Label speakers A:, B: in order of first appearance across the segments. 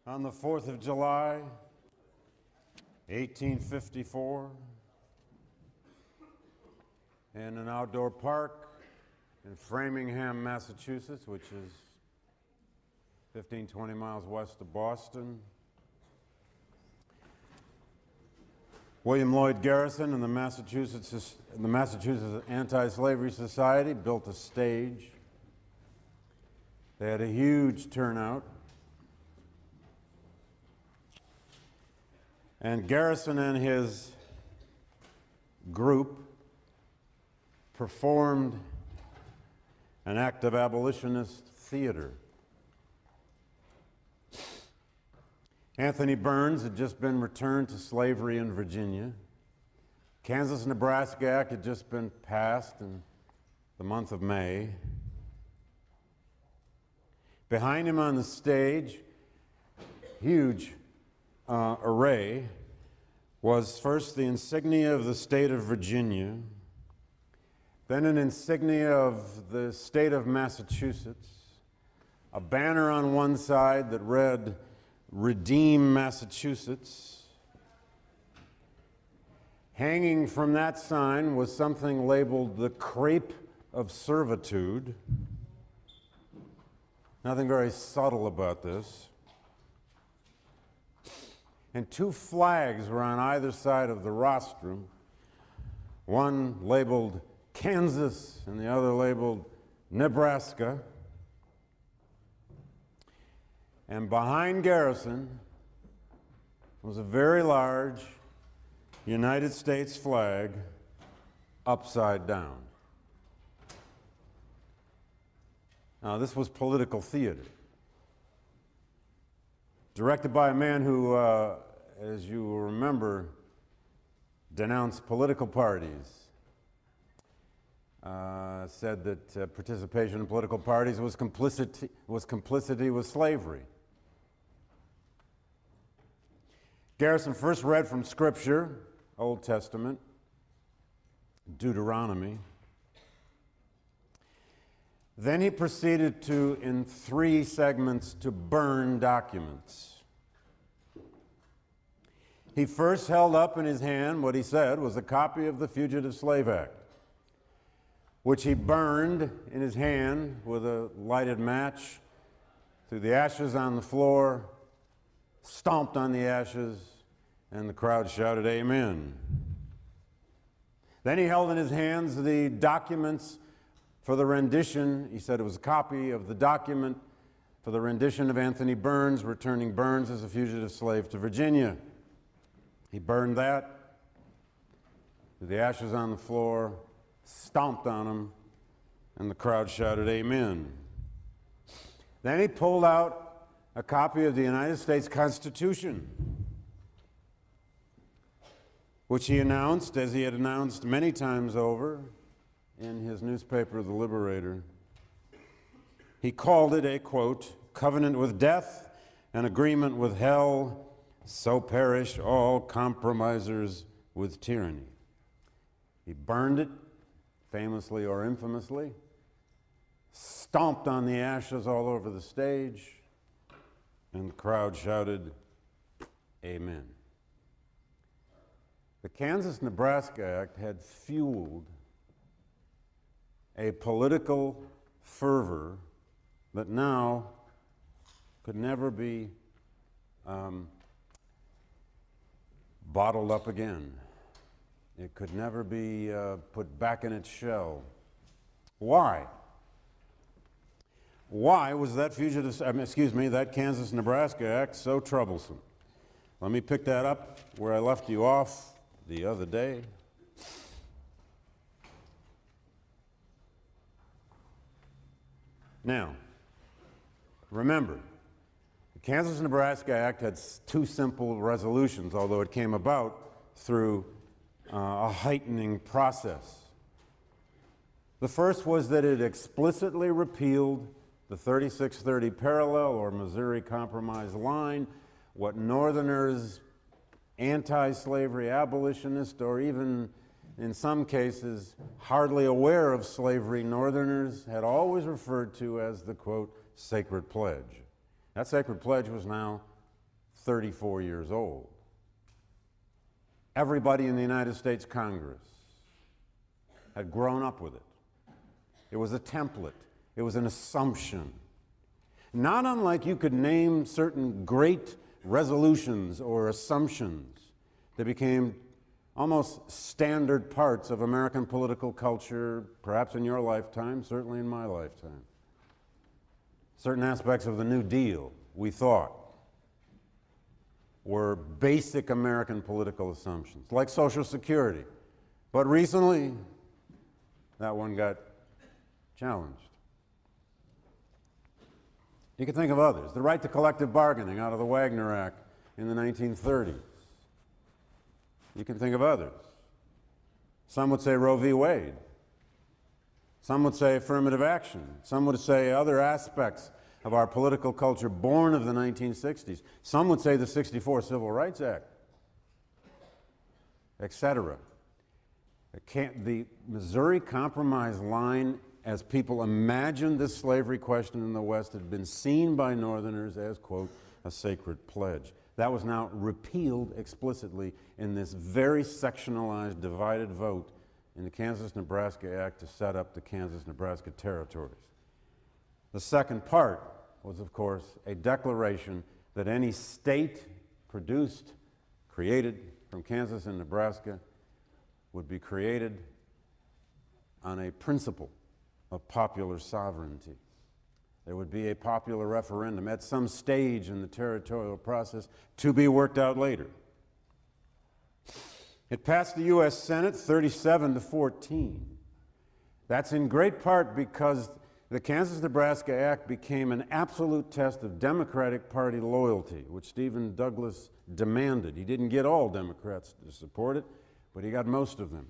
A: On the 4th of July, 1854, in an outdoor park in Framingham, Massachusetts, which is 15-20 miles west of Boston, William Lloyd Garrison and the Massachusetts Anti-Slavery Society built a stage. They had a huge turnout. And Garrison and his group performed an act of abolitionist theater. Anthony Burns had just been returned to slavery in Virginia. Kansas-Nebraska Act had just been passed in the month of May. Behind him on the stage, huge array, was first the insignia of the state of Virginia, then an insignia of the state of Massachusetts, a banner on one side that read, "Redeem Massachusetts." Hanging from that sign was something labeled the Crepe of Servitude. Nothing very subtle about this. And two flags were on either side of the rostrum, one labeled Kansas and the other labeled Nebraska. And behind Garrison was a very large United States flag upside down. Now, this was political theater, directed by a man who, as you will remember, denounced political parties, said that participation in political parties was complicity with slavery. Garrison first read from Scripture, Old Testament, Deuteronomy. Then he proceeded to, in 3 segments, to burn documents. He first held up in his hand what he said was a copy of the Fugitive Slave Act, which he burned in his hand with a lighted match, threw the ashes on the floor, stomped on the ashes, and the crowd shouted, "Amen." Then he held in his hands the documents for the rendition. He said it was a copy of the document for the rendition of Anthony Burns, returning Burns as a fugitive slave to Virginia. He burned that, threw the ashes on the floor, stomped on them, and the crowd shouted, "Amen." Then he pulled out a copy of the United States Constitution, which he announced, as he had announced many times over in his newspaper, The Liberator. He called it a, quote, "covenant with death, an agreement with hell, so perish all compromisers with tyranny." He burned it, famously or infamously, stomped on the ashes all over the stage, and the crowd shouted, "Amen." The Kansas-Nebraska Act had fueled a political fervor that now could never be bottled up again. It could never be put back in its shell. Why? Why was that that Kansas-Nebraska Act so troublesome? Let me pick that up where I left you off the other day. Now, remember, the Kansas-Nebraska Act had 2 simple resolutions, although it came about through a heightening process. The first was that it explicitly repealed the 3630 parallel or Missouri Compromise line, what Northerners, anti-slavery abolitionists, or even in some cases hardly aware of slavery Northerners had always referred to as the, quote, sacred pledge. That sacred pledge was now 34 years old. Everybody in the United States Congress had grown up with it. It was a template. It was an assumption. Not unlike you could name certain great resolutions or assumptions that became almost standard parts of American political culture, perhaps in your lifetime, certainly in my lifetime. Certain aspects of the New Deal, we thought, were basic American political assumptions, like Social Security. But recently, that one got challenged. You can think of others. The right to collective bargaining out of the Wagner Act in the 1930s. You can think of others. Some would say Roe v. Wade. Some would say affirmative action. Some would say other aspects of our political culture born of the 1960s. Some would say the '64 Civil Rights Act, etc. The Missouri Compromise line, as people imagined this slavery question in the West, had been seen by Northerners as, quote, a sacred pledge. That was now repealed explicitly in this very sectionalized, divided vote in the Kansas-Nebraska Act to set up the Kansas-Nebraska territories. The second part was, of course, a declaration that any state produced, created from Kansas and Nebraska would be created on a principle of popular sovereignty. There would be a popular referendum at some stage in the territorial process to be worked out later. It passed the U.S. Senate 37-14. That's in great part because the Kansas-Nebraska Act became an absolute test of Democratic Party loyalty, which Stephen Douglas demanded. He didn't get all Democrats to support it, but he got most of them.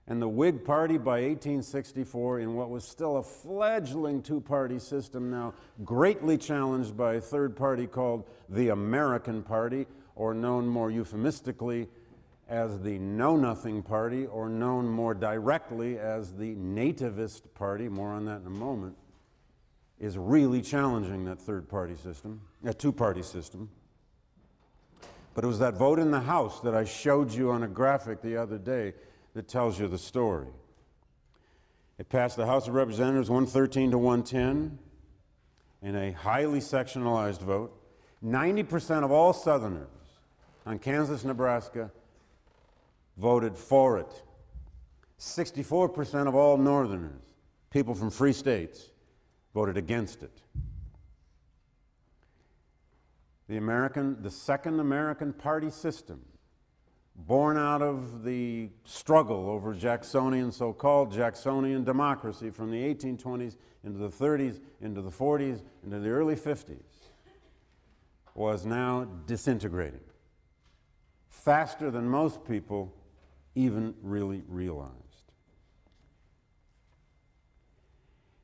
A: And the Whig Party by 1864, in what was still a fledgling two-party system, now greatly challenged by a third party called the American Party, or known more euphemistically as the Know-Nothing Party, or known more directly as the Nativist Party, more on that in a moment, is really challenging that third-party system, that two-party system. But it was that vote in the House that I showed you on a graphic the other day that tells you the story. It passed the House of Representatives 113 to 110 in a highly sectionalized vote. 90% of all Southerners on Kansas-Nebraska voted for it. 64% of all Northerners, people from free states, voted against it. The second American party system, born out of the struggle over Jacksonian, so-called Jacksonian democracy from the 1820s into the 30s, into the 40s, into the early 50s, was now disintegrating faster than most people even really realized.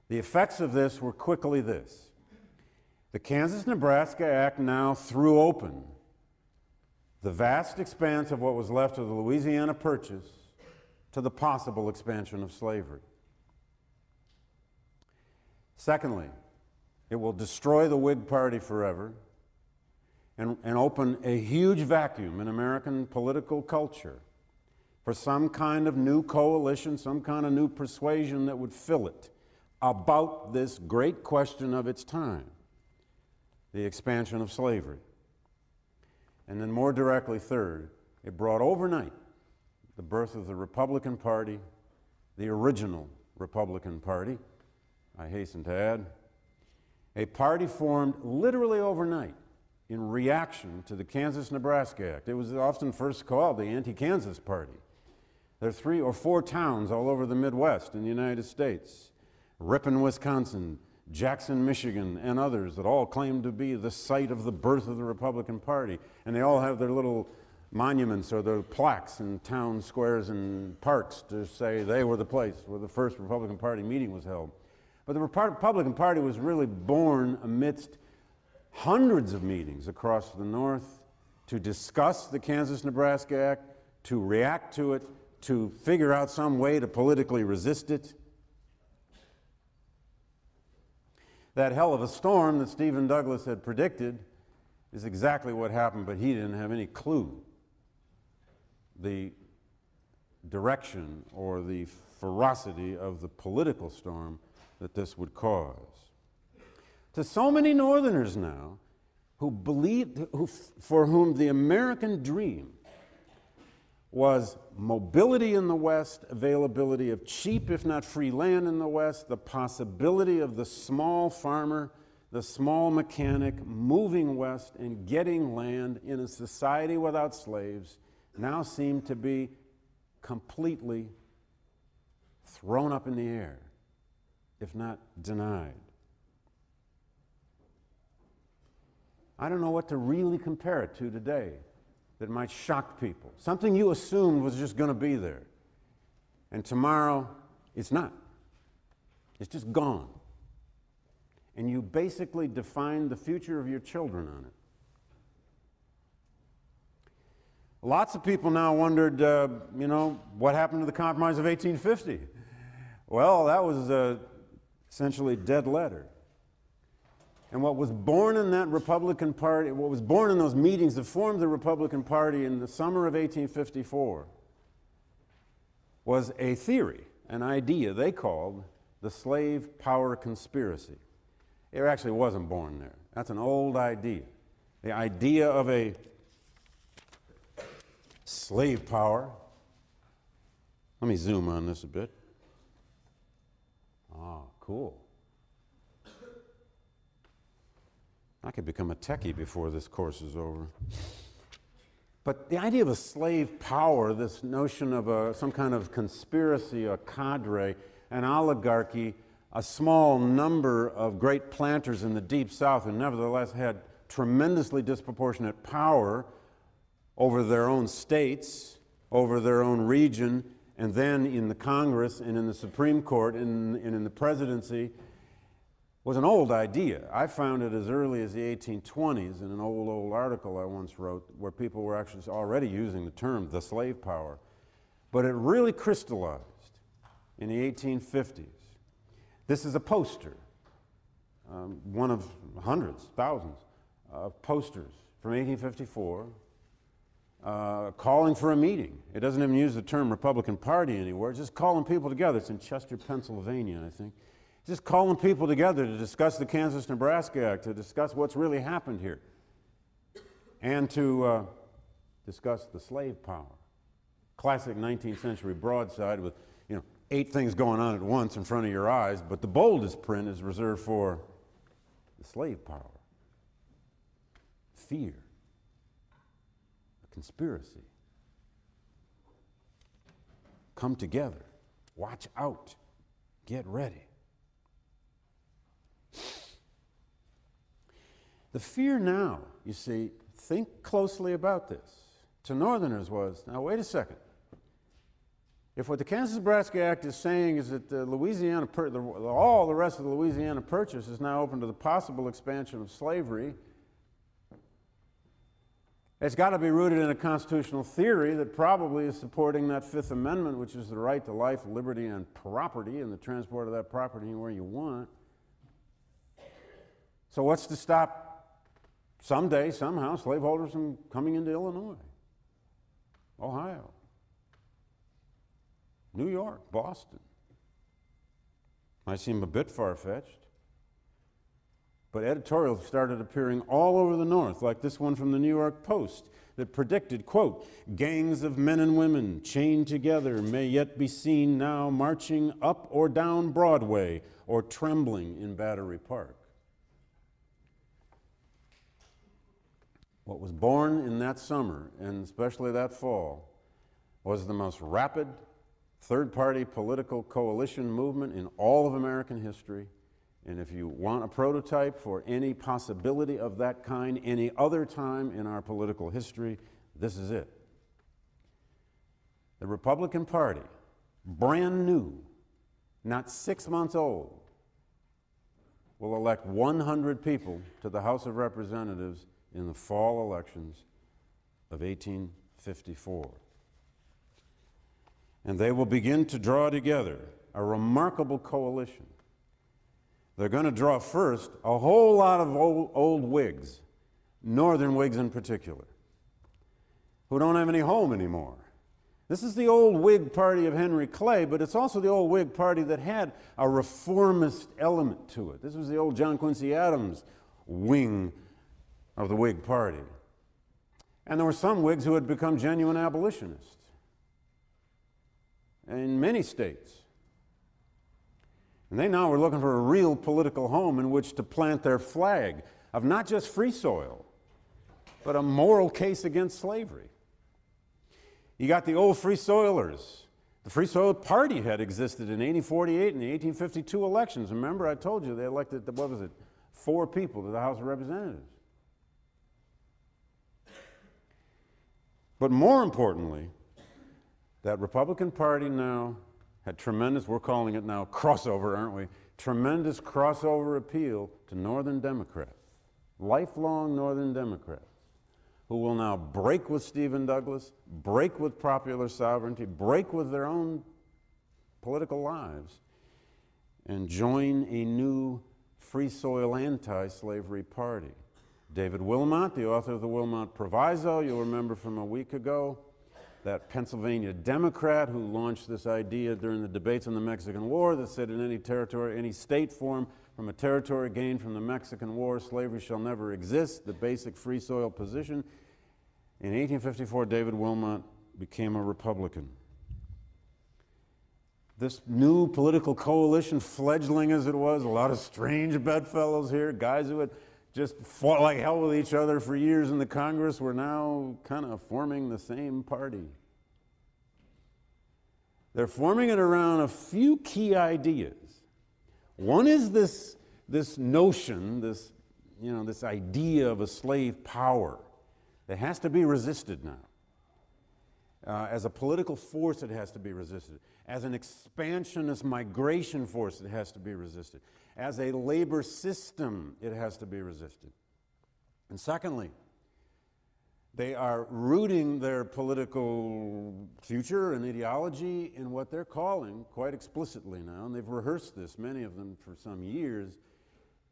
A: The effects of this were quickly this. The Kansas-Nebraska Act now threw open the vast expanse of what was left of the Louisiana Purchase to the possible expansion of slavery. Secondly, it will destroy the Whig Party forever and open a huge vacuum in American political culture for some kind of new coalition, some kind of new persuasion that would fill it about this great question of its time, the expansion of slavery. And then more directly, third, it brought overnight the birth of the Republican Party, the original Republican Party, I hasten to add, a party formed literally overnight in reaction to the Kansas-Nebraska Act. It was often first called the Anti-Kansas Party. There are 3 or 4 towns all over the Midwest in the United States, Ripon, Wisconsin, Jackson, Michigan, and others that all claim to be the site of the birth of the Republican Party. And they all have their little monuments or their plaques in town squares and parks to say they were the place where the first Republican Party meeting was held. But the Republican Party was really born amidst hundreds of meetings across the North to discuss the Kansas-Nebraska Act, to react to it, to figure out some way to politically resist it. That hell of a storm that Stephen Douglas had predicted is exactly what happened, but he didn't have any clue the direction or the ferocity of the political storm that this would cause. To so many Northerners now for whom the American dream was mobility in the West, availability of cheap, if not free land in the West, the possibility of the small farmer, the small mechanic moving west and getting land in a society without slaves, now seemed to be completely thrown up in the air, if not denied. I don't know what to really compare it to today that might shock people. Something you assumed was just going to be there. And tomorrow, it's not. It's just gone. And you basically define the future of your children on it. Lots of people now wondered, what happened to the Compromise of 1850? Well, that was essentially a dead letter. And what was born in that Republican Party, what was born in those meetings that formed the Republican Party in the summer of 1854 was a theory, an idea they called the slave power conspiracy. It actually wasn't born there. That's an old idea. The idea of a slave power. Let me zoom on this a bit. Ah, cool. I could become a techie before this course is over. But the idea of a slave power, this notion of some kind of conspiracy, a cadre, an oligarchy, a small number of great planters in the Deep South who nevertheless had tremendously disproportionate power over their own states, over their own region, and then in the Congress and in the Supreme Court and in the presidency, was an old idea. I found it as early as the 1820s in an old article I once wrote where people were actually already using the term the slave power. But it really crystallized in the 1850s. This is a poster, one of hundreds, thousands of posters from 1854 calling for a meeting. It doesn't even use the term Republican Party anywhere. It's just calling people together. It's in Chester, Pennsylvania, I think. Just calling people together to discuss the Kansas-Nebraska Act, to discuss what's really happened here, and to discuss the slave power. Classic 19th century broadside with 8 things going on at once in front of your eyes, but the boldest print is reserved for the slave power. Fear. A conspiracy. Come together. Watch out. Get ready. The fear now, you see, think closely about this, to Northerners was, now wait a second. If what the Kansas-Nebraska Act is saying is that all the rest of the Louisiana Purchase is now open to the possible expansion of slavery, it's got to be rooted in a constitutional theory that probably is supporting that Fifth Amendment, which is the right to life, liberty, and property, and the transport of that property anywhere you want. So what's to stop someday, somehow, slaveholders from coming into Illinois, Ohio, New York, Boston? Might seem a bit far-fetched, but editorials started appearing all over the North, like this one from the New York Post that predicted, quote, gangs of men and women chained together may yet be seen now marching up or down Broadway or trembling in Battery Park. What was born in that summer, and especially that fall, was the most rapid third-party political coalition movement in all of American history. And if you want a prototype for any possibility of that kind any other time in our political history, this is it. The Republican Party, brand new, not 6 months old, will elect 100 people to the House of Representatives in the fall elections of 1854. And they will begin to draw together a remarkable coalition. They're going to draw first a whole lot of old Whigs, Northern Whigs in particular, who don't have any home anymore. This is the old Whig party of Henry Clay, but it's also the old Whig party that had a reformist element to it. This was the old John Quincy Adams wing of the Whig party. And there were some Whigs who had become genuine abolitionists in many states. And they now were looking for a real political home in which to plant their flag of not just free soil, but a moral case against slavery. You got the old Free Soilers. The Free Soil Party had existed in 1848 and the 1852 elections. Remember, I told you they elected, 4 people to the House of Representatives. But more importantly, that Republican Party now had tremendous, we're calling it now crossover, aren't we? Tremendous crossover appeal to Northern Democrats, lifelong Northern Democrats, who will now break with Stephen Douglas, break with popular sovereignty, break with their own political lives, and join a new Free Soil anti-slavery party. David Wilmot, the author of the Wilmot Proviso, you'll remember from a week ago, that Pennsylvania Democrat who launched this idea during the debates on the Mexican War that said in any territory, any state formed from a territory gained from the Mexican War, slavery shall never exist, the basic free soil position. In 1854, David Wilmot became a Republican. This new political coalition, fledgling as it was, a lot of strange bedfellows here, guys who had just fought like hell with each other for years in the Congress, were now kind of forming the same party. They're forming it around a few key ideas. One is this notion, this idea of a slave power that has to be resisted now. As a political force, it has to be resisted. As an expansionist migration force, it has to be resisted. As a labor system, it has to be resisted. And secondly, they are rooting their political future and ideology in what they're calling, quite explicitly now, and they've rehearsed this, many of them for some years,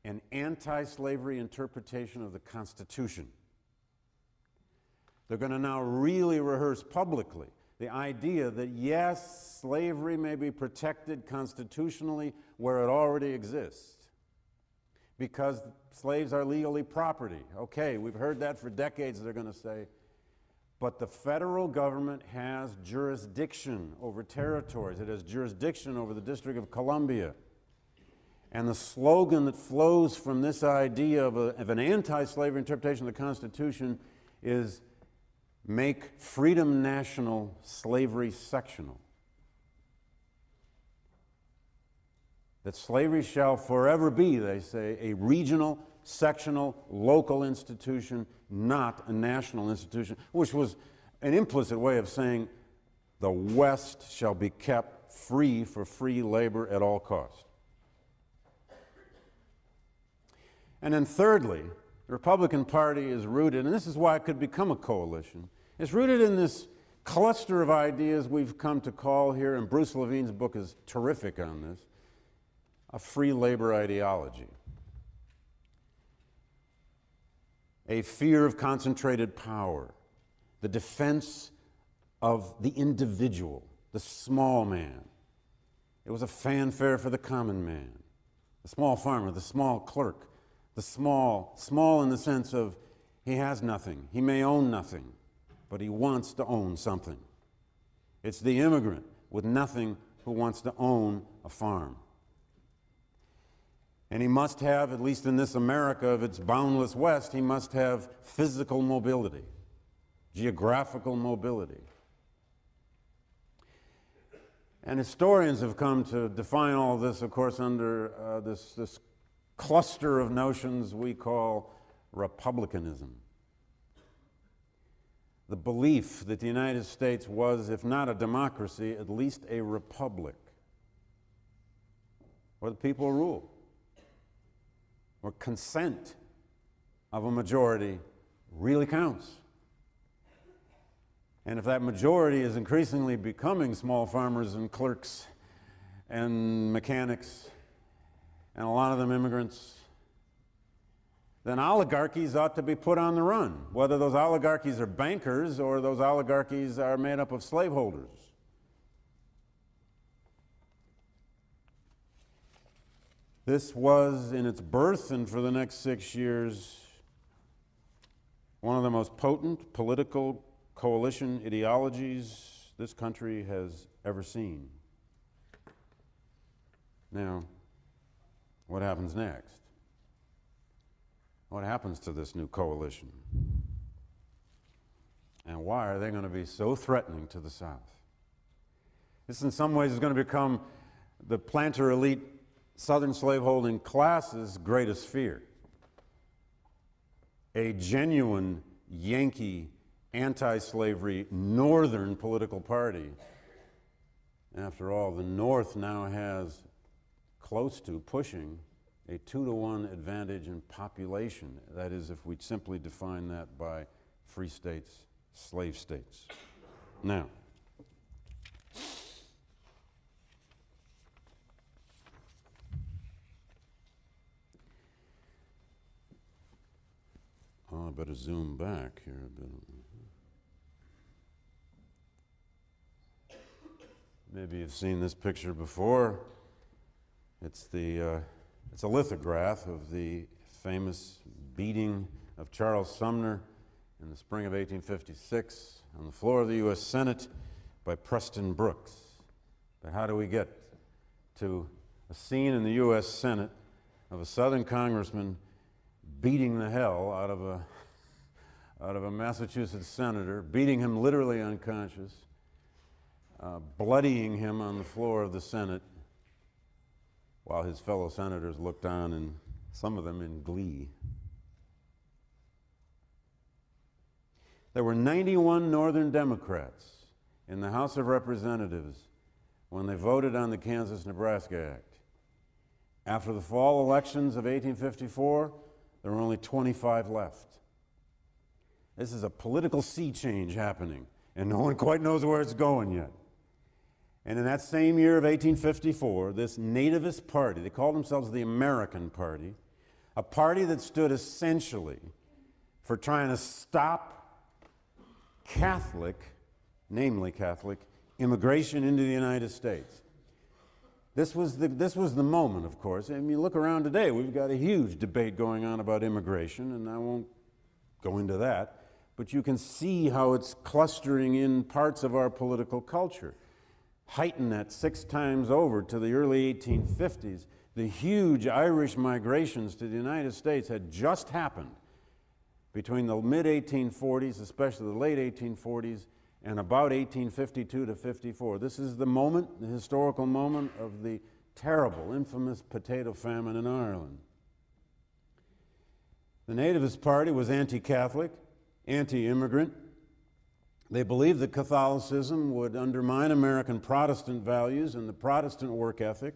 A: an anti-slavery interpretation of the Constitution. They're going to now really rehearse publicly the idea that, yes, slavery may be protected constitutionally where it already exists because slaves are legally property. Okay, we've heard that for decades, they're going to say. But the federal government has jurisdiction over territories. It has jurisdiction over the District of Columbia. And the slogan that flows from this idea of an anti-slavery interpretation of the Constitution is make freedom national, slavery sectional. That slavery shall forever be, they say, a regional, sectional, local institution, not a national institution, which was an implicit way of saying the West shall be kept free for free labor at all costs. And then thirdly, the Republican Party is rooted, and this is why it could become a coalition, it's rooted in this cluster of ideas we've come to call here, and Bruce Levine's book is terrific on this, a free labor ideology. A fear of concentrated power, the defense of the individual, the small man. It was a fanfare for the common man, the small farmer, the small clerk, the small in the sense of he has nothing, he may own nothing, but he wants to own something. It's the immigrant with nothing who wants to own a farm. And he must have, at least in this America of its boundless West, he must have physical mobility, geographical mobility. And historians have come to define all of this, of course, under this cluster of notions we call republicanism. The belief that the United States was, if not a democracy, at least a republic, where the people rule, where consent of a majority really counts. And if that majority is increasingly becoming small farmers and clerks and mechanics, and a lot of them immigrants, then oligarchies ought to be put on the run, whether those oligarchies are bankers or those oligarchies are made up of slaveholders. This was, in its birth and for the next 6 years, one of the most potent political coalition ideologies this country has ever seen. Now, what happens next? What happens to this new coalition? And why are they going to be so threatening to the South? This, in some ways, is going to become the planter elite Southern slaveholding class's greatest fear. A genuine Yankee anti-slavery Northern political party. After all, the North now has close to pushing a 2-to-1 advantage in population. That is, if we simply define that by free states, slave states. Now, I better zoom back here a bit. Maybe you've seen this picture before. It's a lithograph of the famous beating of Charles Sumner in the spring of 1856 on the floor of the U.S. Senate by Preston Brooks. But how do we get to a scene in the U.S. Senate of a Southern congressman beating the hell out of a Massachusetts senator, beating him literally unconscious, bloodying him on the floor of the Senate, while his fellow senators looked on, and some of them in glee? There were 91 Northern Democrats in the House of Representatives when they voted on the Kansas-Nebraska Act. After the fall elections of 1854, there were only 25 left. This is a political sea change happening, and no one quite knows where it's going yet. And in that same year of 1854, this nativist party, they called themselves the American Party, a party that stood essentially for trying to stop Catholic, namely Catholic, immigration into the United States. This was the moment, of course. And you look around today, we've got a huge debate going on about immigration, and I won't go into that, but you can see how it's clustering in parts of our political culture. Heighten that 6 times over to the early 1850s. The huge Irish migrations to the United States had just happened between the mid-1840s, especially the late 1840s, and about 1852 to 54. This is the moment, the historical moment of the terrible, infamous potato famine in Ireland. The Nativist Party was anti-Catholic, anti-immigrant. They believed that Catholicism would undermine American Protestant values and the Protestant work ethic.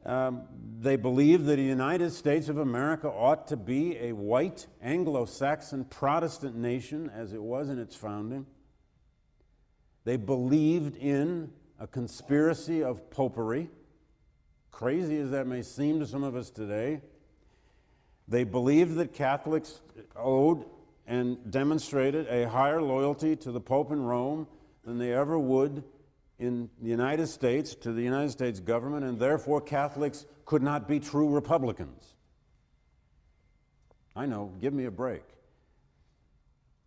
A: They believed that the United States of America ought to be a white Anglo-Saxon Protestant nation as it was in its founding. They believed in a conspiracy of popery, crazy as that may seem to some of us today. They believed that Catholics owed and demonstrated a higher loyalty to the Pope in Rome than they ever would in the United States to the United States government, and therefore Catholics could not be true Republicans. I know, give me a break.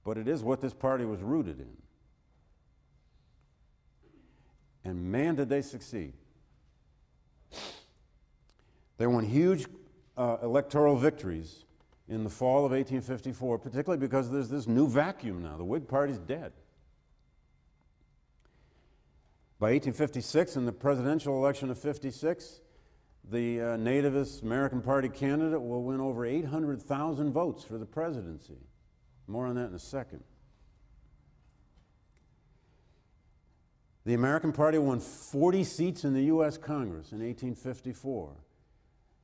A: But it is what this party was rooted in. And man, did they succeed. They won huge electoral victories in the fall of 1854, particularly because there's this new vacuum now. The Whig Party's dead. By 1856, in the presidential election of 56, the nativist American Party candidate will win over 800,000 votes for the presidency. More on that in a second. The American Party won 40 seats in the U.S. Congress in 1854.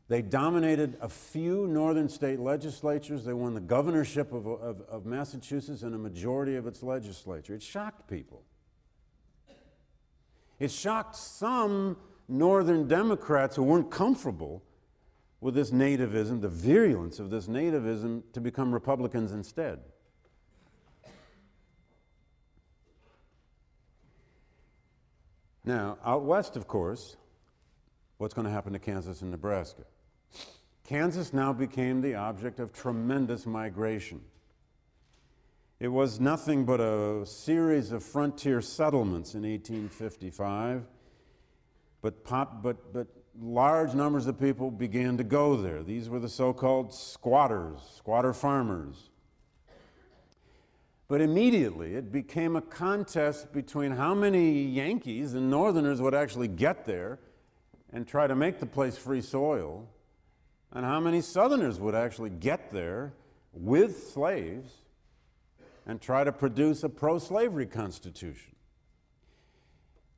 A: They dominated a few northern state legislatures. They won the governorship of Massachusetts and a majority of its legislature. It shocked people. It shocked some northern Democrats who weren't comfortable with this nativism, the virulence of this nativism, to become Republicans instead. Now, out west, of course, what's going to happen to Kansas and Nebraska? Kansas now became the object of tremendous migration. It was nothing but a series of frontier settlements in 1855, but large numbers of people began to go there. These were the so-called squatters, squatter farmers. But immediately it became a contest between how many Yankees and Northerners would actually get there and try to make the place free soil, and how many Southerners would actually get there with slaves and try to produce a pro-slavery constitution.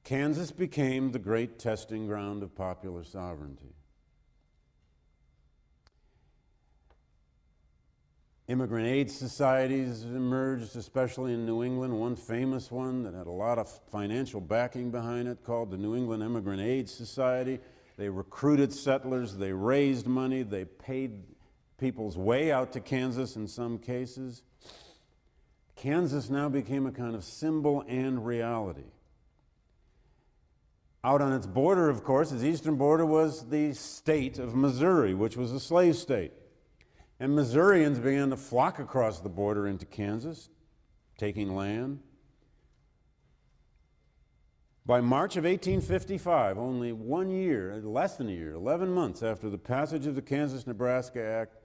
A: Kansas became the great testing ground of popular sovereignty. Immigrant aid societies emerged, especially in New England. One famous one that had a lot of financial backing behind it, called the New England Immigrant Aid Society. They recruited settlers, they raised money, they paid people's way out to Kansas in some cases. Kansas now became a kind of symbol and reality. Out on its border, of course, its eastern border, was the state of Missouri, which was a slave state. And Missourians began to flock across the border into Kansas, taking land. By March of 1855, only 1 year, less than a year, 11 months after the passage of the Kansas-Nebraska Act,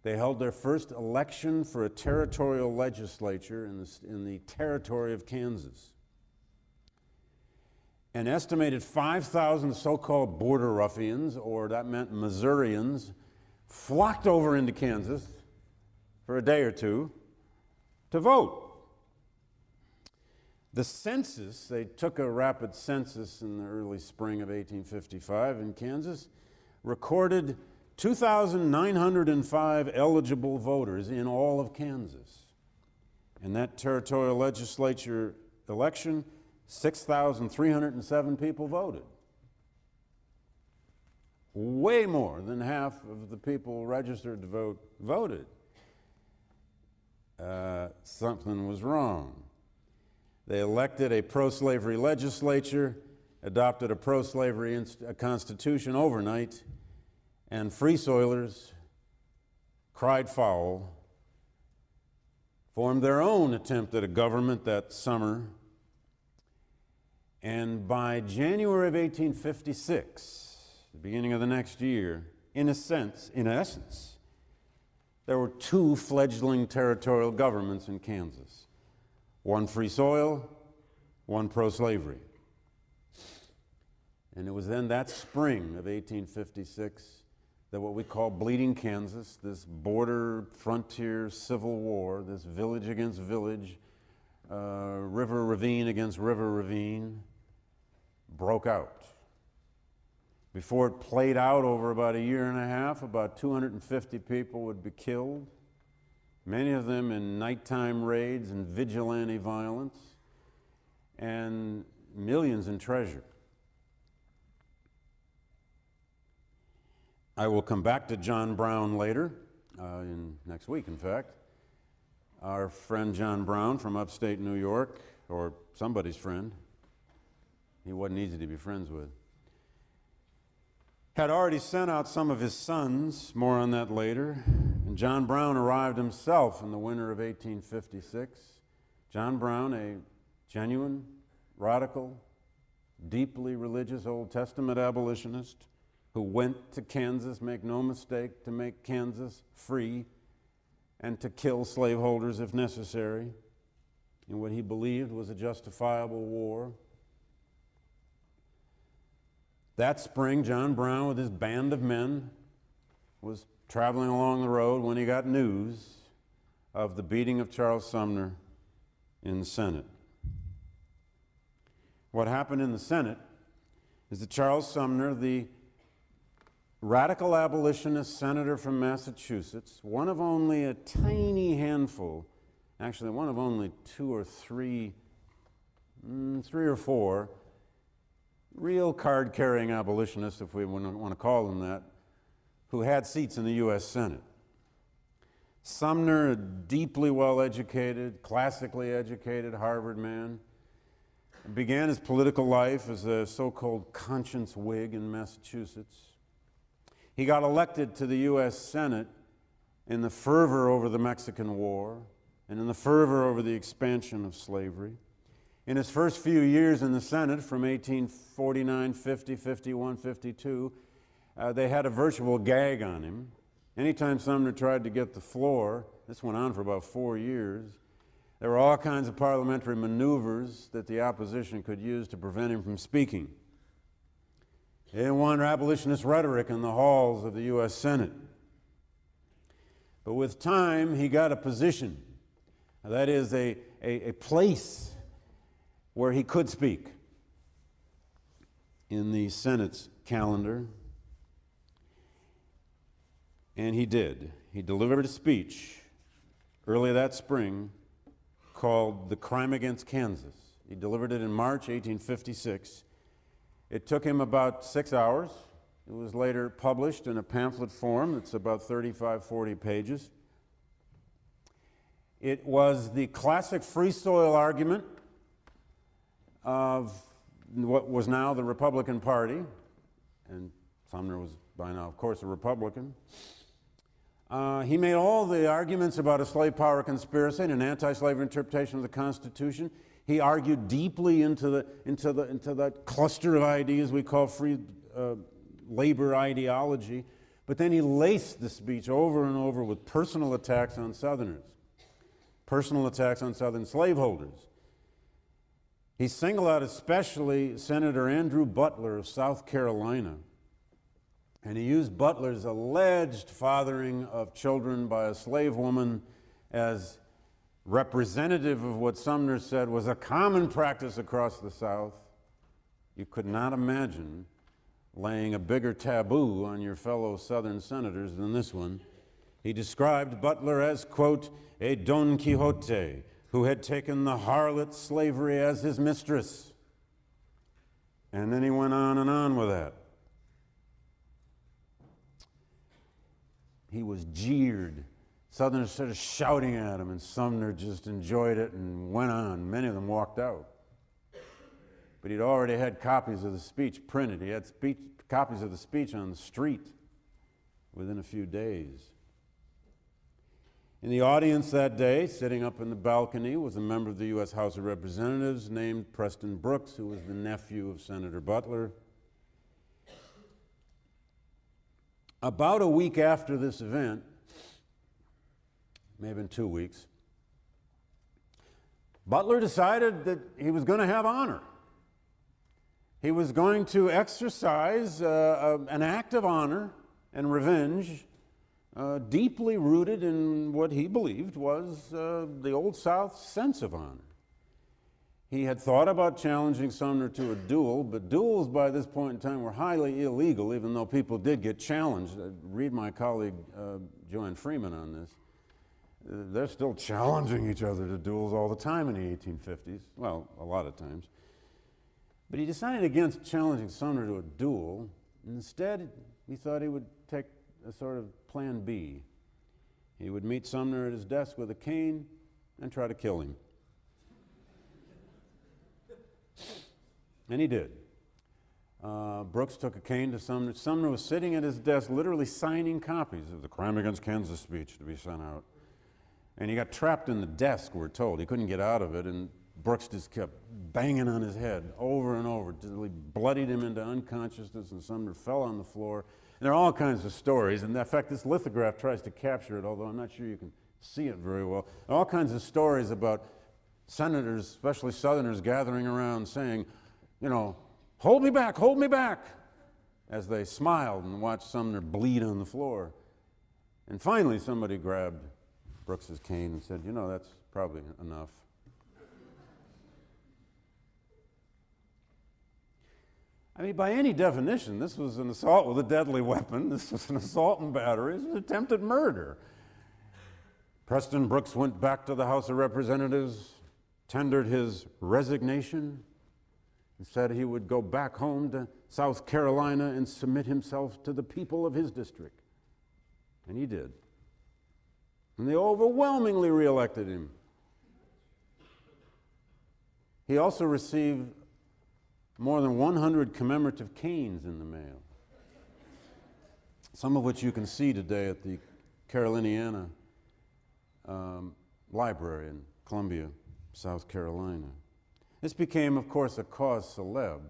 A: they held their first election for a territorial legislature in the territory of Kansas. An estimated 5,000 so-called border ruffians, or that meant Missourians, flocked over into Kansas for a day or two to vote. The census, they took a rapid census in the early spring of 1855 in Kansas, recorded 2,905 eligible voters in all of Kansas. In that territorial legislature election, 6,307 people voted. Way more than half of the people registered to vote voted. Something was wrong. They elected a pro-slavery legislature, adopted a pro-slavery constitution overnight, and Free Soilers cried foul, formed their own attempt at a government that summer, and by January of 1856, the beginning of the next year, in essence, there were two fledgling territorial governments in Kansas. One free soil, one pro-slavery. And it was then that spring of 1856 that what we call Bleeding Kansas, this border frontier civil war, this village against village, river ravine against river ravine, broke out. Before it played out over about a year and a half, about 250 people would be killed, many of them in nighttime raids and vigilante violence, and millions in treasure. I will come back to John Brown later, next week, in fact. Our friend John Brown from upstate New York, or somebody's friend, he wasn't easy to be friends with, had already sent out some of his sons, more on that later, and John Brown arrived himself in the winter of 1856. John Brown, a genuine, radical, deeply religious Old Testament abolitionist who went to Kansas, make no mistake, to make Kansas free and to kill slaveholders if necessary in what he believed was a justifiable war. That spring, John Brown, with his band of men, was traveling along the road when he got news of the beating of Charles Sumner in the Senate. What happened in the Senate is that Charles Sumner, the radical abolitionist senator from Massachusetts, one of only a tiny handful, actually one of only two or three or four, real card-carrying abolitionists, if we want to call them that, who had seats in the U.S. Senate. Sumner, a deeply well-educated, classically educated Harvard man, began his political life as a so-called conscience Whig in Massachusetts. He got elected to the U.S. Senate in the fervor over the Mexican War and in the fervor over the expansion of slavery. In his first few years in the Senate, from 1849, 50, 51, 52, they had a virtual gag on him. Anytime Sumner tried to get the floor, this went on for about 4 years, there were all kinds of parliamentary maneuvers that the opposition could use to prevent him from speaking. They didn't want abolitionist rhetoric in the halls of the U.S. Senate. But with time, he got a position. That is, a place where he could speak in the Senate's calendar. And he did. He delivered a speech early that spring called The Crime Against Kansas. He delivered it in March 1856. It took him about 6 hours. It was later published in a pamphlet form. It's about 35, 40 pages. It was the classic free soil argument of what was now the Republican Party, and Sumner was by now, of course, a Republican. He made all the arguments about a slave power conspiracy and an anti-slavery interpretation of the Constitution. He argued deeply into that cluster of ideas we call free labor ideology, but then he laced the speech over and over with personal attacks on Southerners, personal attacks on Southern slaveholders. He singled out especially Senator Andrew Butler of South Carolina, and he used Butler's alleged fathering of children by a slave woman as representative of what Sumner said was a common practice across the South. You could not imagine laying a bigger taboo on your fellow Southern senators than this one. He described Butler as, quote, a Don Quixote who had taken the harlot slavery as his mistress. And then he went on and on with that. He was jeered. Southerners started shouting at him, and Sumner just enjoyed it and went on. Many of them walked out. But he'd already had copies of the speech printed. He had copies of the speech on the street within a few days. In the audience that day, sitting up in the balcony, was a member of the U.S. House of Representatives named Preston Brooks, who was the nephew of Senator Butler. About a week after this event, maybe in 2 weeks, Butler decided that he was going to have honor. He was going to exercise an act of honor and revenge deeply rooted in what he believed was the Old South sense of honor. He had thought about challenging Sumner to a duel, but duels by this point in time were highly illegal, even though people did get challenged. Read my colleague Joanne Freeman on this. They're still challenging each other to duels all the time in the 1850s, well, a lot of times. But he decided against challenging Sumner to a duel. Instead, he thought he would take a sort of plan B. He would meet Sumner at his desk with a cane and try to kill him. And he did. Brooks took a cane to Sumner. Sumner was sitting at his desk literally signing copies of the Crime Against Kansas speech to be sent out. And he got trapped in the desk, we're told. He couldn't get out of it, and Brooks just kept banging on his head over and over until he bloodied him into unconsciousness, and Sumner fell on the floor. And there are all kinds of stories, and in fact, this lithograph tries to capture it, although I'm not sure you can see it very well. There are all kinds of stories about senators, especially Southerners, gathering around saying, you know, hold me back, as they smiled and watched Sumner bleed on the floor. And finally, somebody grabbed Brooks's cane and said, you know, that's probably enough. I mean, by any definition, this was an assault with a deadly weapon. This was an assault and battery. This was attempted murder. Preston Brooks went back to the House of Representatives, tendered his resignation, and said he would go back home to South Carolina and submit himself to the people of his district. And he did. And they overwhelmingly reelected him. He also received more than 100 commemorative canes in the mail, some of which you can see today at the Caroliniana Library in Columbia, South Carolina. This became, of course, a cause célèbre,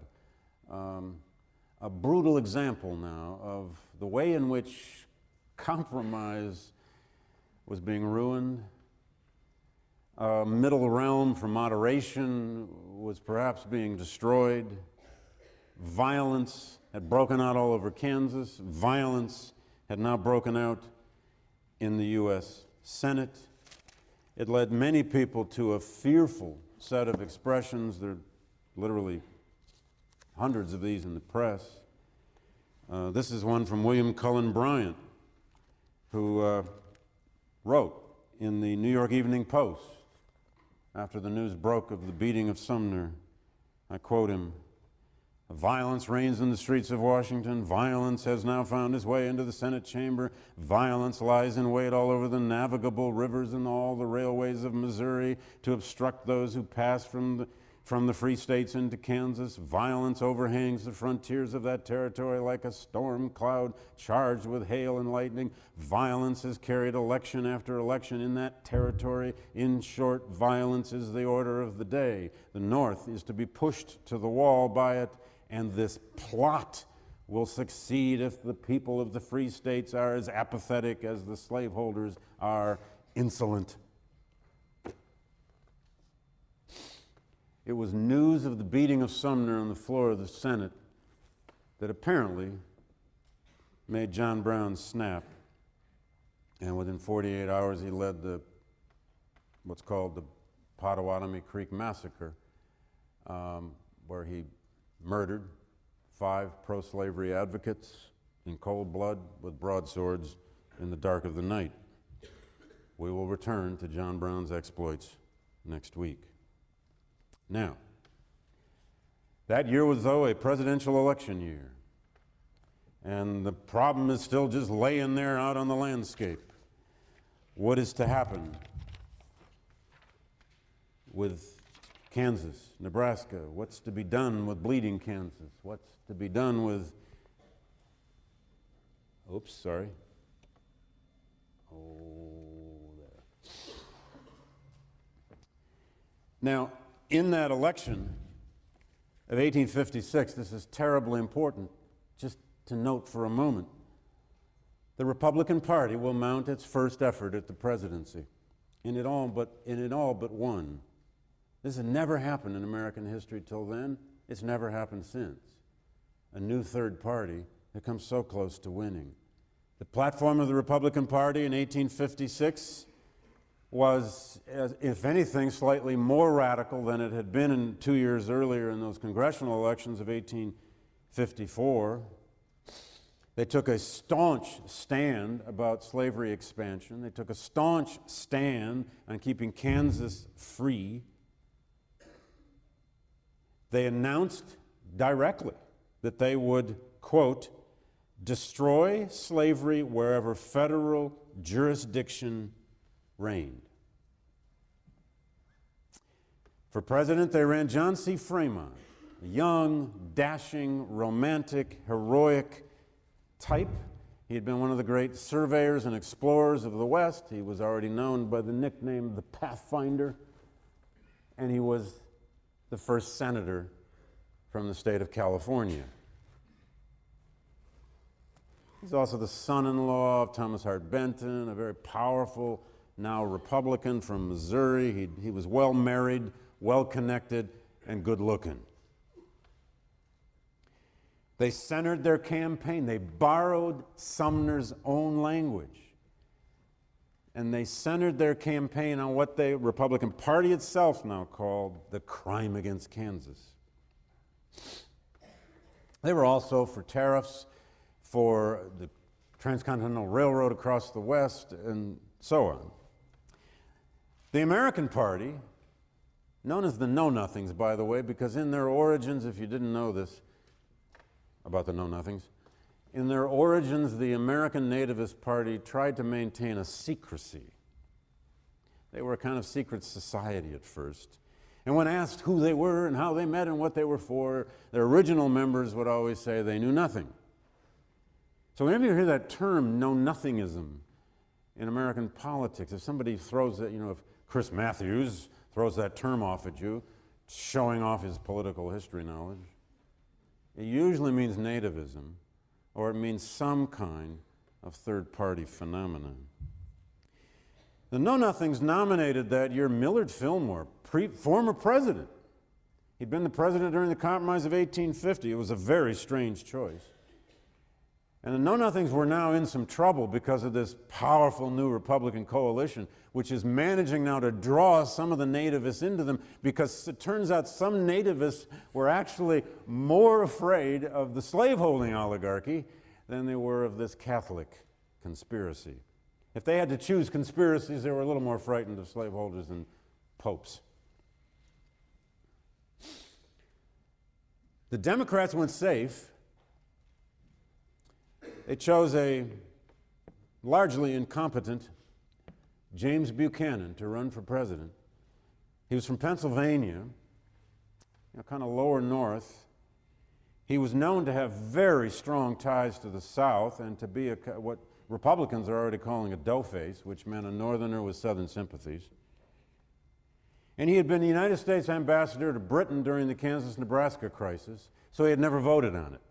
A: a brutal example now of the way in which compromise was being ruined. A middle realm for moderation was perhaps being destroyed. Violence had broken out all over Kansas. Violence had now broken out in the U.S. Senate. It led many people to a fearful set of expressions. There are literally hundreds of these in the press. This is one from William Cullen Bryant, who wrote in the New York Evening Post after the news broke of the beating of Sumner. I quote him, "Violence reigns in the streets of Washington. Violence has now found its way into the Senate chamber. Violence lies in wait all over the navigable rivers and all the railways of Missouri to obstruct those who pass from the free states into Kansas. Violence overhangs the frontiers of that territory like a storm cloud charged with hail and lightning. Violence has carried election after election in that territory. In short, violence is the order of the day. The North is to be pushed to the wall by it, and this plot will succeed if the people of the free states are as apathetic as the slaveholders are insolent." It was news of the beating of Sumner on the floor of the Senate that apparently made John Brown snap. And within 48 hours, he led what's called the Pottawatomie Creek Massacre, where he murdered 5 pro-slavery advocates in cold blood with broadswords in the dark of the night. We will return to John Brown's exploits next week. Now, that year was, though, a presidential election year, and the problem is still just laying there out on the landscape. What is to happen with Kansas, Nebraska? What's to be done with bleeding Kansas? What's to be done with, oops, sorry. Oh, there. Now, in that election of 1856, this is terribly important, just to note for a moment, the Republican Party will mount its first effort at the presidency, in it all but one. This had never happened in American history till then. It's never happened since. A new third party that comes so close to winning. The platform of the Republican Party in 1856 was, if anything, slightly more radical than it had been 2 years earlier in those congressional elections of 1854. They took a staunch stand about slavery expansion. They took a staunch stand on keeping Kansas free. They announced directly that they would, quote, "destroy slavery wherever federal jurisdiction reigned." For president, they ran John C. Fremont, a young, dashing, romantic, heroic type. He had been one of the great surveyors and explorers of the West. He was already known by the nickname the Pathfinder, and he was the first senator from the state of California. He's also the son-in-law of Thomas Hart Benton, a very powerful, now Republican from Missouri. He was well-married, well-connected, and good-looking. They centered their campaign. They borrowed Sumner's own language. And they centered their campaign on what the Republican Party itself now called the crime against Kansas. They were also for tariffs, for the Transcontinental Railroad across the West, and so on. The American Party, known as the Know-Nothings, by the way, because in their origins, if you didn't know this about the Know-Nothings, In their origins, the American Nativist Party tried to maintain a secrecy. They were a kind of secret society at first. And when asked who they were and how they met and what they were for, their original members would always say they knew nothing. So whenever you hear that term, know-nothingism, in American politics, if somebody throws that, if Chris Matthews throws that term off at you, showing off his political history knowledge, it usually means nativism, or it means some kind of third-party phenomenon. The Know-Nothings nominated that year Millard Fillmore, former president. He'd been the president during the Compromise of 1850. It was a very strange choice. And the Know-Nothings were now in some trouble because of this powerful new Republican coalition, which is managing now to draw some of the nativists into them, because it turns out some nativists were actually more afraid of the slaveholding oligarchy than they were of this Catholic conspiracy. If they had to choose conspiracies, they were a little more frightened of slaveholders than popes. The Democrats went safe. They chose a largely incompetent James Buchanan to run for president. He was from Pennsylvania, kind of lower north. He was known to have very strong ties to the South and to be what Republicans are already calling a doughface, which meant a northerner with Southern sympathies. And he had been the United States ambassador to Britain during the Kansas-Nebraska crisis, so he had never voted on it.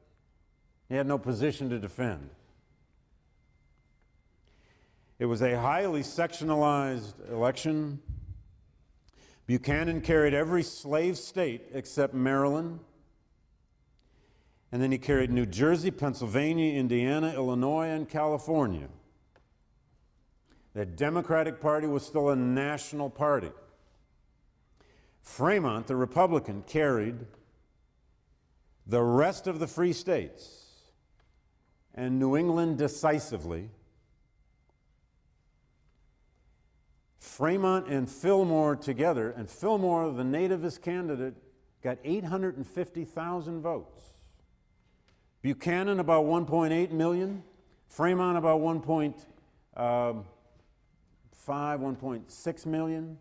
A: He had no position to defend. It was a highly sectionalized election. Buchanan carried every slave state except Maryland. And then he carried New Jersey, Pennsylvania, Indiana, Illinois, and California. The Democratic Party was still a national party. Fremont, the Republican, carried the rest of the free states and New England decisively. Fremont and Fillmore together, and Fillmore, the nativist candidate, got 850,000 votes. Buchanan about 1.8 million, Fremont about 1.6 million.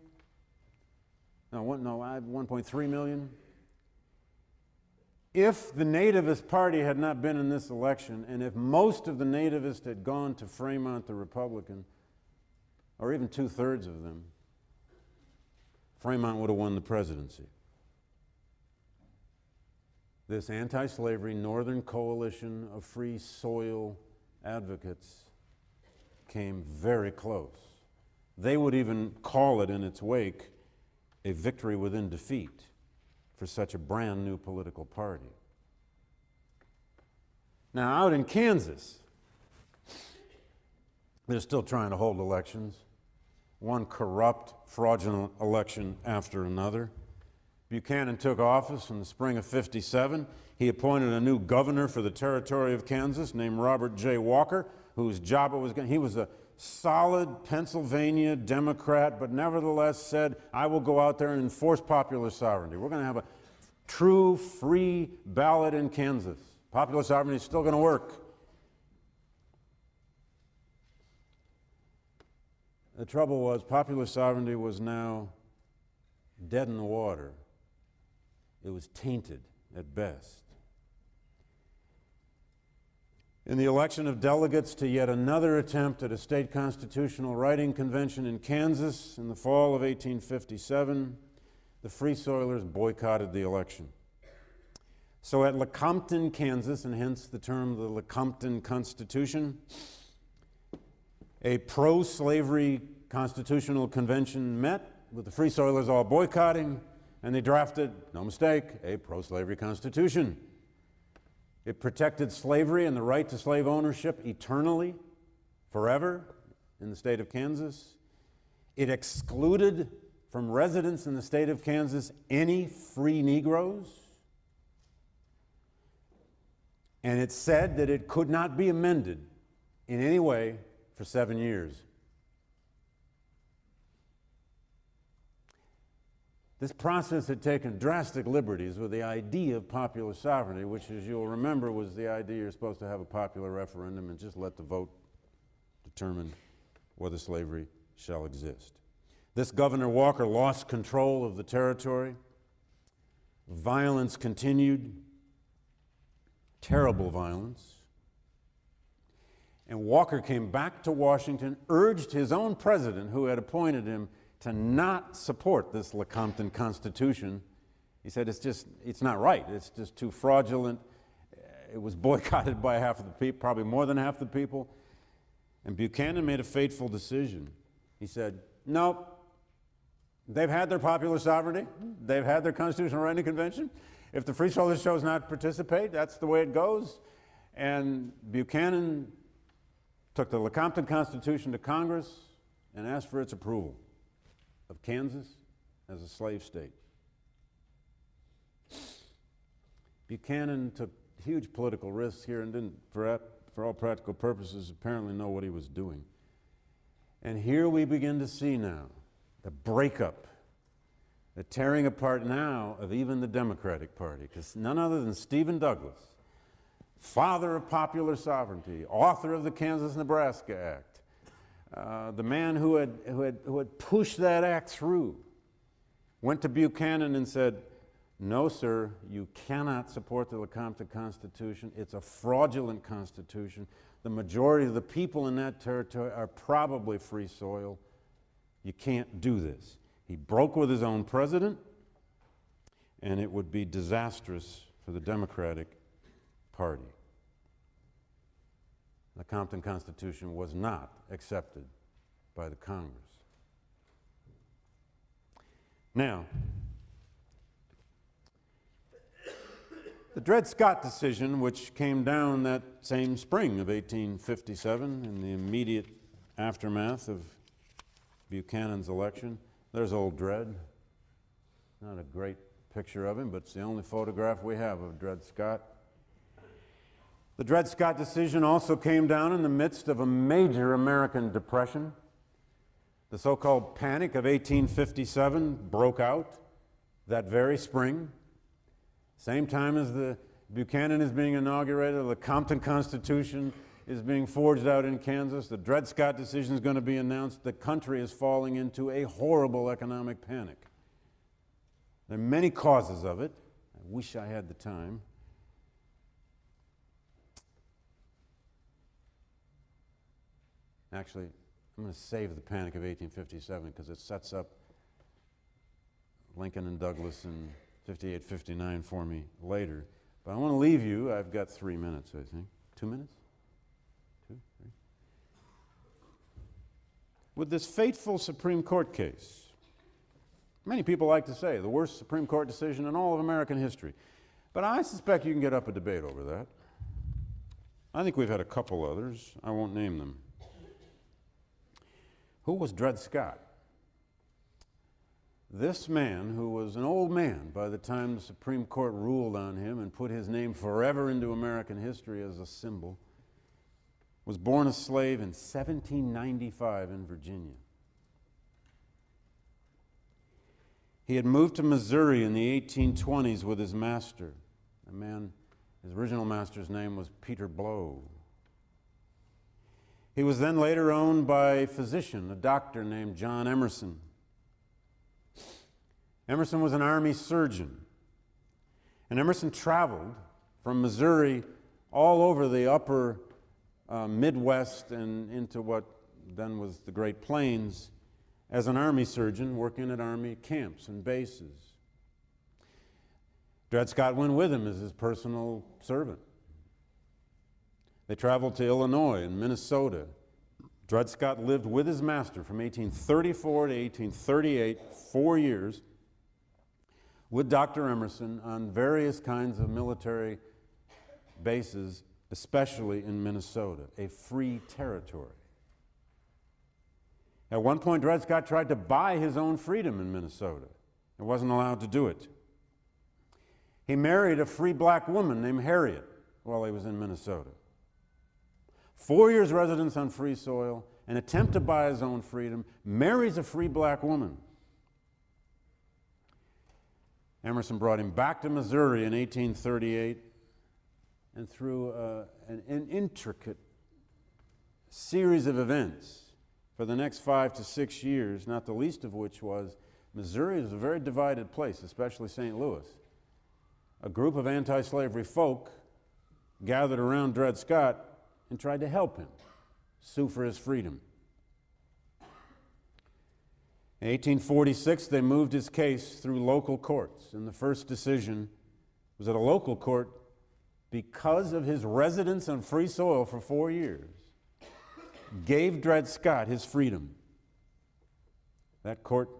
A: No, 1.3 million. If the Nativist Party had not been in this election, and if most of the nativists had gone to Fremont, the Republican, or even two-thirds of them, Fremont would have won the presidency. This anti-slavery Northern Coalition of Free Soil advocates came very close. They would even call it in its wake a victory within defeat for such a brand new political party. Now, out in Kansas, they're still trying to hold elections, one corrupt, fraudulent election after another. Buchanan took office in the spring of '57. He appointed a new governor for the territory of Kansas named Robert J. Walker, whose job it was going. He was a solid Pennsylvania Democrat, but nevertheless said, I will go out there and enforce popular sovereignty. We're going to have a true free ballot in Kansas. Popular sovereignty is still going to work. The trouble was, popular sovereignty was now dead in the water. It was tainted at best. In the election of delegates to yet another attempt at a state constitutional writing convention in Kansas in the fall of 1857, the Free Soilers boycotted the election. So at Lecompton, Kansas, and hence the term the Lecompton Constitution, a pro-slavery constitutional convention met with the Free Soilers all boycotting, and they drafted, no mistake, a pro-slavery constitution. It protected slavery and the right to slave ownership eternally, forever, in the state of Kansas. It excluded from residents in the state of Kansas any free Negroes. And it said that it could not be amended in any way for 7 years. This process had taken drastic liberties with the idea of popular sovereignty, which, as you'll remember, was the idea you're supposed to have a popular referendum and just let the vote determine whether slavery shall exist. This Governor Walker lost control of the territory. Violence continued, terrible violence. And Walker came back to Washington, urged his own president, who had appointed him, to not support this Lecompton Constitution. He said, it's not right. It's just too fraudulent. It was boycotted by half of the people, probably more than half the people. And Buchanan made a fateful decision. He said, no, they've had their popular sovereignty. They've had their constitutional right in convention. If the Free Soilers chose not to participate, that's the way it goes. And Buchanan took the Lecompton Constitution to Congress and asked for its approval of Kansas as a slave state. Buchanan took huge political risks here and didn't, for all practical purposes, apparently know what he was doing. And here we begin to see now the breakup, the tearing apart now of even the Democratic Party, because none other than Stephen Douglas, father of popular sovereignty, author of the Kansas-Nebraska Act, the man who had pushed that act through, went to Buchanan and said, no, sir, you cannot support the Lecompton Constitution. It's a fraudulent constitution. The majority of the people in that territory are probably free soil. You can't do this. He broke with his own president, and it would be disastrous for the Democratic Party. The Lecompton Constitution was not accepted by the Congress. Now, the Dred Scott decision, which came down that same spring of 1857 in the immediate aftermath of Buchanan's election. There's old Dred. Not a great picture of him, but it's the only photograph we have of Dred Scott. The Dred Scott decision also came down in the midst of a major American depression. The so-called Panic of 1857 broke out that very spring. Same time as the Buchanan is being inaugurated, the Lecompton Constitution is being forged out in Kansas. The Dred Scott decision is going to be announced. The country is falling into a horrible economic panic. There are many causes of it. I wish I had the time. Actually, I'm going to save the Panic of 1857 because it sets up Lincoln and Douglas in 58, 59 for me later. But I want to leave you, I've got 3 minutes, I think. 2 minutes? 2, 3? With this fateful Supreme Court case. Many people like to say the worst Supreme Court decision in all of American history. But I suspect you can get up a debate over that. I think we've had a couple others. I won't name them. Who was Dred Scott? This man, who was an old man by the time the Supreme Court ruled on him and put his name forever into American history as a symbol, was born a slave in 1795 in Virginia. He had moved to Missouri in the 1820s with his master. His original master's name was Peter Blow. He was then later owned by a physician, a doctor named John Emerson. Emerson was an Army surgeon. And Emerson traveled from Missouri all over the upper Midwest and into what then was the Great Plains as an Army surgeon working at Army camps and bases. Dred Scott went with him as his personal servant. They traveled to Illinois and Minnesota. Dred Scott lived with his master from 1834 to 1838, 4 years, with Dr. Emerson on various kinds of military bases, especially in Minnesota, a free territory. At one point, Dred Scott tried to buy his own freedom in Minnesota. He wasn't allowed to do it. He married a free black woman named Harriet while he was in Minnesota. 4 years residence on free soil, an attempt to buy his own freedom, marries a free black woman. Emerson brought him back to Missouri in 1838, and through an intricate series of events for the next 5 to 6 years, not the least of which was Missouri is a very divided place, especially St. Louis. A group of anti-slavery folk gathered around Dred Scott and tried to help him sue for his freedom. In 1846, they moved his case through local courts, and the first decision was at a local court because of his residence on free soil for 4 years, gave Dred Scott his freedom. That court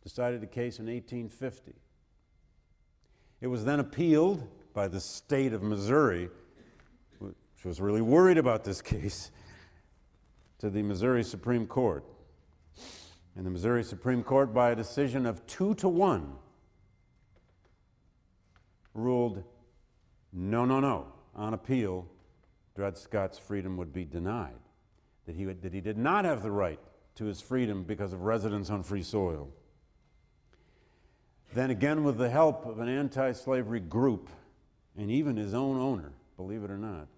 A: decided the case in 1850. It was then appealed by the state of Missouri, which was really worried about this case, to the Missouri Supreme Court. And the Missouri Supreme Court, by a decision of 2-1, ruled no. On appeal, Dred Scott's freedom would be denied, that he did not have the right to his freedom because of residence on free soil. Then again, with the help of an anti-slavery group and even his own owner, believe it or not,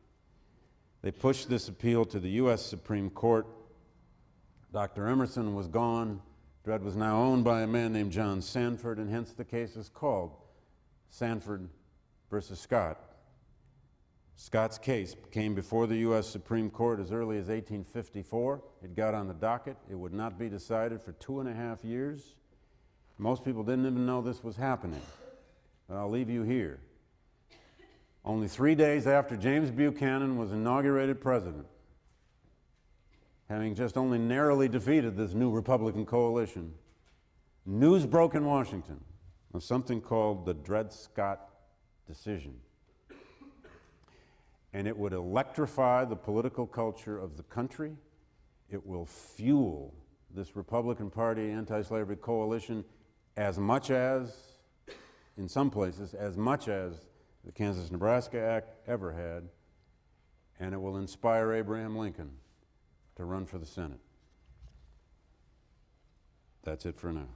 A: they pushed this appeal to the U.S. Supreme Court. Dr. Emerson was gone. Dred was now owned by a man named John Sanford, and hence the case is called Sanford versus Scott. Scott's case came before the U.S. Supreme Court as early as 1854. It got on the docket. It would not be decided for 2.5 years. Most people didn't even know this was happening. But I'll leave you here. Only 3 days after James Buchanan was inaugurated president, having just only narrowly defeated this new Republican coalition, news broke in Washington of something called the Dred Scott decision. And it would electrify the political culture of the country. It will fuel this Republican Party anti-slavery coalition as much as, in some places, as much as the Kansas-Nebraska Act ever had, and it will inspire Abraham Lincoln to run for the Senate. That's it for now.